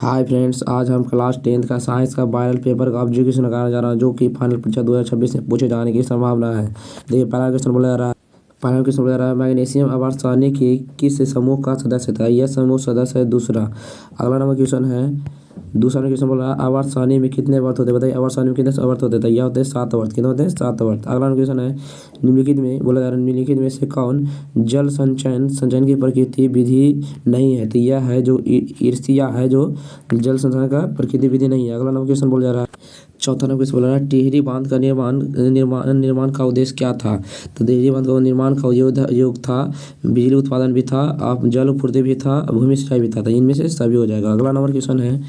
Hi friends, आज हम class 10th का साइंस का वायरल पेपर का ऑब्जर्वेशन लगाने जा रहा हूँ जो कि फाइनल परीक्षा 2026 में पूछे जाने की संभावना है। देखिए, पहला क्वेश्चन बोला जा रहा है मैग्नीशियम आवर्तसानी की किस समूह का सदस्य था। यह समूह सदस्य है दूसरा। अगला नंबर क्वेश्चन है, दूसरा क्वेश्चन बोल रहा है आवर्तसानी में कितने आवर्त होते हैं। बताइए आवर्तसानी में कितने आवर्त होते हैं। यह होते हैं 7 आवर्त। कितने होते हैं? 7 आवर्त। अगला क्वेश्चन है निम्नलिखित में बोला जा रहा है निम्नलिखित में से कौन जल संचयन की प्रकृति विधि नहीं है। तो यह है जो ईर्ष्या है, जो जल संचयन का प्रकृति विधि नहीं है। अगला नंबर क्वेश्चन बोला जा रहा है, चौथा नंबर क्वेश्चन बोला रहा है टिहरी बांध का निर्माण का उद्देश्य क्या था। तो टिहरी बांध का निर्माण का योग था, बिजली उत्पादन भी था, आप जल पूर्ति भी था, भूमि सिंचाई भी था। तो इनमें से सभी हो जाएगा। अगला नंबर क्वेश्चन है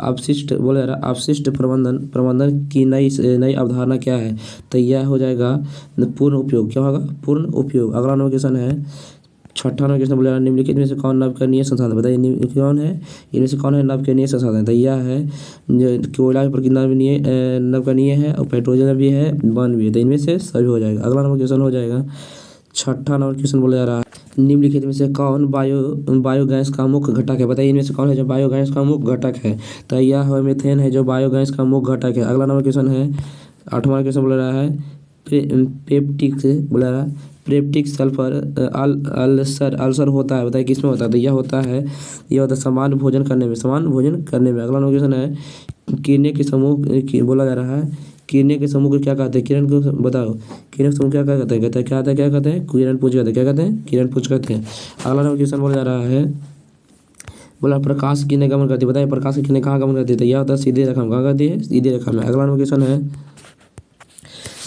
अपशिष्ट बोला जा रहा है अपशिष्ट प्रबंधन की नई अवधारणा क्या है। तो यह हो जाएगा पूर्ण उपयोग। क्या होगा? पूर्ण उपयोग। अगला नंबर क्वेश्चन है, छठा नंबर क्वेश्चन बोला निम्नलिखित में से कौन नवीकरणीय संसाधन। बताइए कौन है इनमें से कौन है नवीकरणीय संसाधन। तो यह है कोयला नवीकरणीय है और पेट्रोलियम भी है, वन भी है। तो इनमें से सभी हो जाएगा। अगला नंबर क्वेश्चन हो जाएगा, छठा नंबर क्वेश्चन बोला जा रहा है निम्नलिखित में से कौन बायोगैस का मुख्य घटक है। बताइए इनमें से कौन है जो बायोगैस का मुख्य घटक है। तो यह मीथेन है जो बायोगैस का मुख्य घटक है। अगला नंबर क्वेश्चन है, आठवां क्वेश्चन बोला रहा है पेप्टिक सल्फर अल्सर होता है। बताइए किसमें होता है। तो यह होता है सामान्य भोजन करने में। अगला नंबर क्वेश्चन है किरणें के समूह की बोला जा रहा है किरणें के समूह को क्या कहते हैं। किरण को बताओ, किरण के समूह क्या कहते हैं। क्या कहते हैं? किरण पुंज कहते हैं। क्या कहते हैं? किरण पुंज कहते हैं। अगला नंबर क्वेश्चन बोला जा रहा है बोला प्रकाश की किरणें गमन करती है। बताइए प्रकाश की किरणें कहाँ गमन करती है। तो यह होता है सीधे रेखा में। कहाँ करती है? सीधे रेखा में। अगला नंबर क्वेश्चन है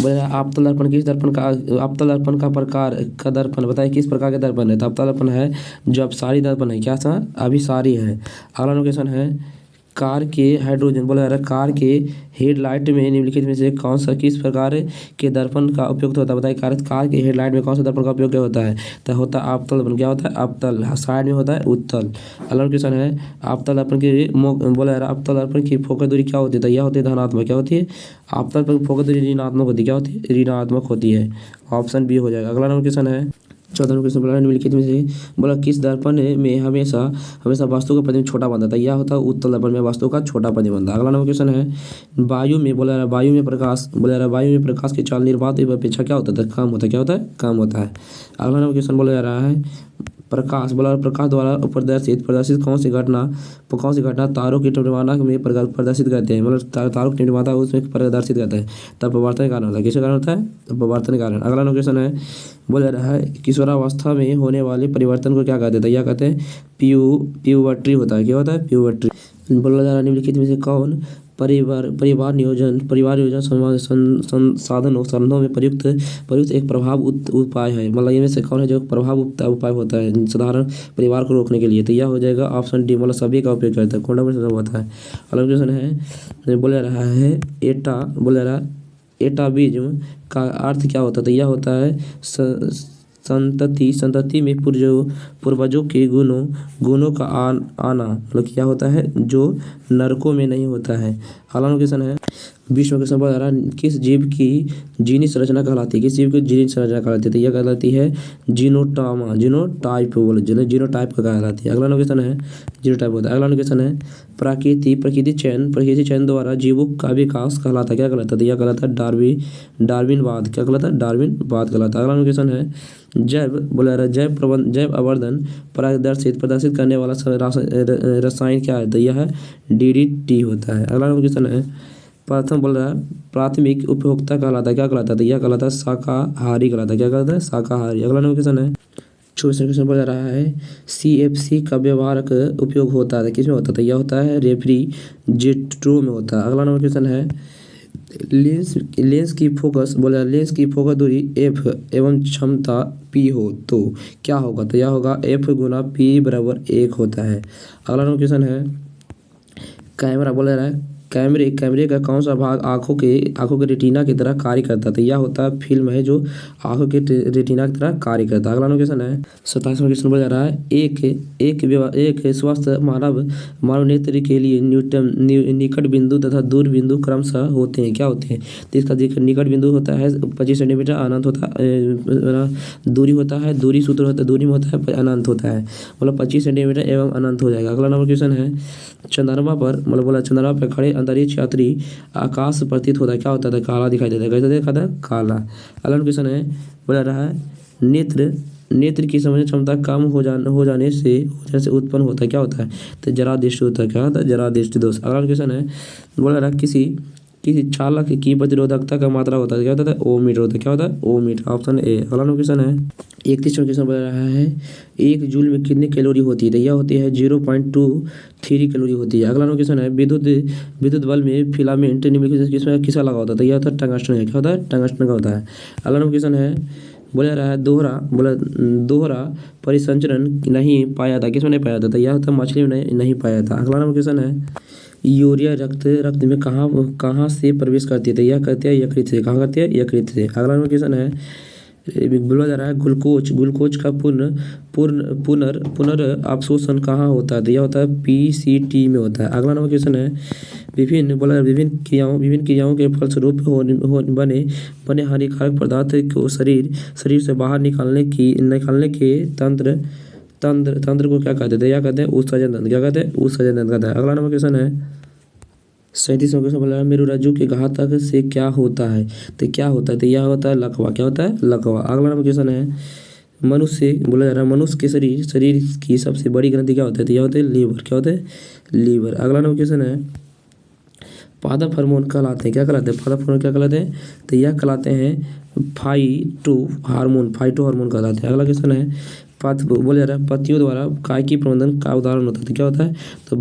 बोले आपतल दर्पण किस दर्पण का आपतल दर्पण का प्रकार का दर्पण। बताइए किस प्रकार के दर्पण है। तो आपतल दर्पण है जो अपसारी दर्पण है। क्या सा? अभिसारी है। अगला क्वेश्चन है कार के हाइड्रोजन बोला जा रहा है कार के हेडलाइट में निम्नलिखित में से कौन सा किस प्रकार के दर्पण का उपयोग होता है। बताइए कार के हेडलाइट में कौन सा दर्पण का उपयोग क्या होता है। तो होता है आपतल दर्पण। क्या होता है? आपतल। साइड में होता है उत्तल। अगला क्वेश्चन है आपतल दर्पण की बोला जा रहा है आपतल दर्पण की फोकस दूरी क्या होती है। तो यह होती है धनात्मक। क्या होती है? आपतल दर्पण की फोकस दूरी ऋणात्मक होती है। क्या होती है? ऋणात्मक होती है। ऑप्शन बी हो जाएगा। अगला नंबर क्वेश्चन है, चौथा नंबर क्वेश्चन बोला निम्नलिखित में से बोला किस दर्पण में हमेशा वस्तु का प्रतिबिंब छोटा बनता था। यह होता है उत्तल दर्पण में वस्तु का छोटा प्रतिबिंब बनता है। अगला नंबर क्वेश्चन है वायु में बोला रहा वायु में प्रकाश की चाल निर्वात अपेक्षा क्या होता है? कम होता है। क्या होता है? कम होता है। अगला नंबर क्वेश्चन बोला जा रहा है प्रकाश द्वारा प्रदर्शित कौन सी घटना तारों की टिमटिमाना में प्रदर्शित करते हैं। मतलब तारों की टिमटिमाता उसमें प्रदर्शित करते हैं। तब प्रवर्तन के कारण होता है। किसके कारण होता है? तब प्रवर्तन के कारण। अगला क्वेश्चन है बोला रहा है किशोरावस्था में होने वाले परिवर्तन को क्या कहते हैं। यह कहते हैं प्यूबर्टी होता है। क्या होता है? प्यूबर्टी। बोला जा रहा है निम्नलिखित में से कौन परिवार नियोजन साधनों में प्रयुक्त एक प्रभाव उपाय है। मतलब इनमें से कौन है जो प्रभाव उपाय होता है साधारण परिवार को रोकने के लिए। तो यह हो जाएगा ऑप्शन डी। मतलब सभी का उपयोग करता है। कौन होता है। अगला क्वेश्चन है बोला रहा है एटाविज्म का अर्थ क्या होता है। तो यह होता है संतति में पूर्वजों के गुणों का आना। मतलब क्या होता है? जो नरकों में नहीं होता है। अगला क्वेश्चन है विश्व के संबंध रहा किस जीव की जीनी संरचना कहलाती है। किस जीव की जीनी संरचना कहलाती है। तो यह कहलाती है जीनोटाइप कहलाती है। अगला क्वेश्चन है जीनोटाइप होता है। अगला क्वेश्चन है प्रकृति चयन द्वारा जीवों का विकास कहलाता है। क्या कहलाता है? तो यह कहलाता है डार्विनवाद। क्या कहलाता है? डार्विनवाद कहलाता है। अगला क्वेश्चन है जैव आवर्धन प्रदर्शित करने वाला रसायन क्या है। तो यह है DDT होता है। अगला क्वेश्चन है प्रथम बोल रहा है प्राथमिक उपभोक्ता कहलाता है। क्या कहलाता है? तो यह कहलाता है शाकाहारी कहलाता है। क्या कहलाता है? शाकाहारी। अगला क्वेश्चन है क्वेश्चन बोल रहा है CFC का व्यवहारक उपयोग होता है। किसमें होता है? तो यह होता है रेफ्रिजरेटरों में होता है। अगला क्वेश्चन है लेंस की फोकस दूरी f एवं क्षमता p हो तो क्या होगा। तो यह होगा f गुना p बराबर 1 होता है। अगला क्वेश्चन है कैमरा बोला रहा है कैमरे का कौन सा भाग आंखों के रेटिना की तरह कार्य करता है। तो यह होता है फिल्म है जो आंखों के रेटिना की तरह कार्य करता है। अगला क्वेश्चन है 27वां क्वेश्चन बोला जा रहा है एक स्वस्थ मानव नेत्र के लिए निकट बिंदु तथा दूर बिंदु क्रमशः होते हैं। क्या होते हैं? तो इसका निकट बिंदु होता है 25 सेंटीमीटर, अनंत होता है दूरी होता है दूरी सूत्र होता है दूरी में होता है अनंत होता है। मतलब 25 सेंटीमीटर एवं अनंत हो जाएगा। अगला क्वेश्चन है चंद्रमा पर मतलब बोला चंद्रमा पर खड़े अंतरिक्ष यात्री आकाश प्रतीत होता है, क्या होता है? काला दिखाई देता है। कैसा दिखाता है? काला। अगला क्वेश्चन है, बोला रहा है नेत्र नेत्र की समझने क्षमता कम हो जाने से उत्पन्न होता है, क्या होता है? तो जरा दृष्टि होता है। क्या होता है? जरा दृष्टि दोष। अगला क्वेश्चन है, बोला रहा किसी चालक की प्रतिरोधकता का मात्रा होता है, क्या होता है? ओमीटर होता है। क्या होता है? ओमीटर। Option A. अगला क्वेश्चन है 31वां क्वेश्चन बता रहा है 1 जूल में कितनी कैलोरी होती है? तो यह होती है 0.23 कैलोरी होती है। अगला क्वेश्चन है विद्युत बल्ब में फिलामेंट निम्नलिखित किसमें किसका लगा होता है? तो यह होता है टंगस्टन है। क्या होता है? टंगस्टन का होता है। अगला क्वेश्चन है, बोला रहा है दोहरा परिसंचरण नहीं पाया था, किसमें नहीं पाया था? तो यह होता है मछली में नहीं पाया था। अगला क्वेश्चन है यूरिया रक्त में कहाँ से प्रवेश करती है? तो यह करती है यकृत से। कहाँ करती है? यकृत से। अगला क्वेश्चन है, बोला जा रहा है ग्लूकोज का पुनर्अवशोषण कहाँ होता है? तो यह होता है पीसीटी में होता है। अगला क्वेश्चन है विभिन्न क्रियाओं के फलस्वरूप बने हानिकारक पदार्थ को शरीर से बाहर निकालने के तंत्र को क्या कहते हैं? या कहते हैं उत्सर्जन तंत्र। क्या कहते हैं? उत्सर्जन तंत्र कहते हैं। अगला क्वेश्चन है 37वां क्वेश्चन बोला है मेरुरज्जु के घातक से क्या होता है? तो क्या होता है? तो यह होता है लकवा। क्या होता है? लकवा। अगला क्वेश्चन है बोला जा रहा है मनुष्य के शरीर की सबसे बड़ी ग्रंथि क्या होता है? तो यह होता है लीवर। क्या होता है? लीवर। अगला क्वेश्चन है पादप हार्मोन कहलाते हैं, क्या कहलाते हैं? पादप हार्मोन क्या कहलाते हैं? तो यह कहलाते हैं फाइटो हार्मोन कहलाते हैं। अगला क्वेश्चन है बोला जा रहा है पत्तियों द्वारा कायिकी प्रबंधन का उदाहरण होता है, तो क्या होता है? तो